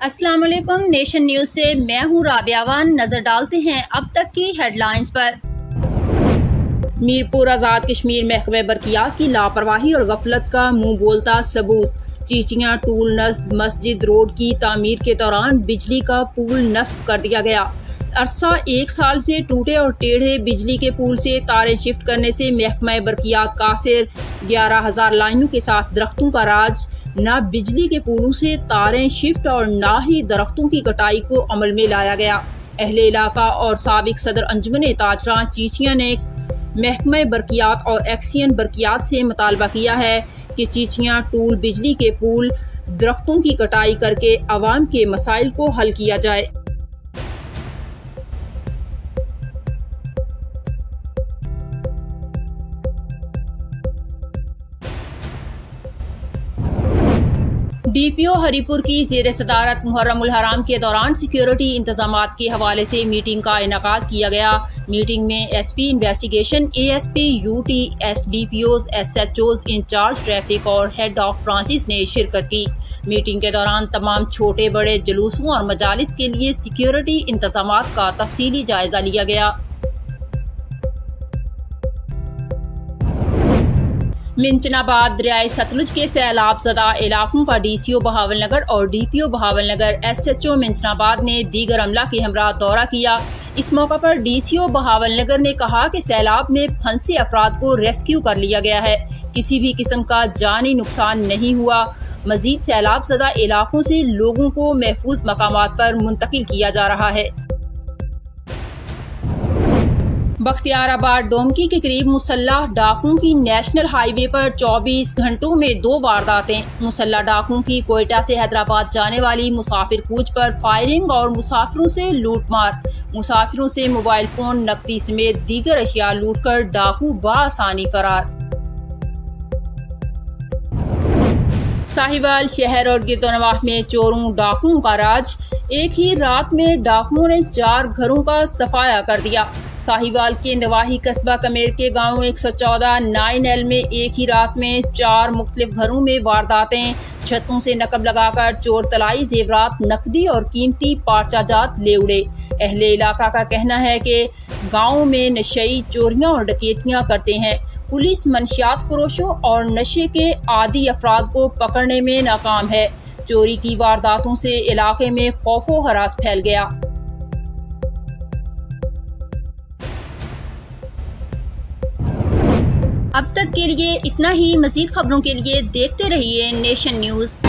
अस्सलाम वालेकुम। Nation news से मैं हूँ राबियावान। नजर डालते हैं अब तक की हेडलाइंस पर। मीरपुर आज़ाद कश्मीर महकमे बरकियात की लापरवाही और गफलत का मुंह बोलता सबूत। चीचियाँ टूल नस्ब मस्जिद रोड की तामीर के दौरान बिजली का पुल नस्ब कर दिया गया। अरसा 1 साल से टूटे और टेढ़े बिजली के पुल से तारें शिफ्ट करने से महकमा बरकियात कासिर। 11,000 लाइनों के साथ दरख्तों का राज। न बिजली के पुलों से तारें शिफ्ट और न ही दरख्तों की कटाई को अमल में लाया गया। अहले इलाका और साबिक सदर अंजुमन ताजरा चीचियाँ ने महकमा बरकियात और एक्सियन बरकियात से मुतालबा किया है कि चीचियाँ टूल बिजली के पुल दरख्तों की कटाई करके अवाम के मसाइल को हल किया जाए। डीपीओ हरिपुर की ज़ेर सदारत मुहर्रम उल हराम के दौरान सिक्योरिटी इंतजामात के हवाले से मीटिंग का इनेकाद किया गया। मीटिंग में SP investigation, ASP, UT, SDPOs, SHOs, incharge traffic और हेड ऑफ ब्रांचेस ने शिरकत की। मीटिंग के दौरान तमाम छोटे बड़े जुलूसों और मजालिस के लिए सिक्योरिटी इंतजामात का तफसीली जायजा लिया गया। मिंचनाबाद दरियाए सतलुज के सैलाब ज़दा इलाकों का डीसीओ बहावलनगर और डीपीओ बहावलनगर एसएचओ मिंचनाबाद ने दीगर अमला के हमरा दौरा किया। इस मौका पर डीसीओ बहावलनगर ने कहा कि सैलाब में फंसे अफराद को रेस्क्यू कर लिया गया है। किसी भी किस्म का जानी नुकसान नहीं हुआ। मजीद सैलाब ज़दा इलाकों से लोगों को महफूज मकामात पर मुंतकिल किया जा रहा है। बख्तियाराबाद डोमकी के करीब मुसल्लह डाकुओं की नेशनल हाईवे पर 24 घंटों में 2 वारदातें। मुसल्लह डाकुओं की कोयटा से हैदराबाद जाने वाली मुसाफिर कूच पर फायरिंग और मुसाफिरों से लूटमार। मुसाफिरों से मोबाइल फोन, नकदी समेत दीगर अशिया लूटकर डाकू बआसानी फरार। साहिवाल शहर और गिरदोनवाह में चोरों डाकुओं का राज। एक ही रात में डाकुओं ने 4 घरों का सफाया कर दिया। साहिवाल के नवाही कस्बा कमेर के गांव 114 9L में एक ही रात में 4 मुख्तलिफ घरों में वारदातें। छतों से नकब लगाकर चोर तलाई जेवरात, नकदी और कीमती पार्चाजात ले उड़े। अहले इलाका का कहना है कि गाँव में नशई चोरियां और डकैतियां करते हैं। पुलिस मनशियात फरोशों और नशे के आदी अफराद को पकड़ने में नाकाम है। चोरी की वारदातों से इलाके में खौफो हरास फैल गया। अब तक के लिए इतना ही। मज़ीद खबरों के लिए देखते रहिए नेशन न्यूज़।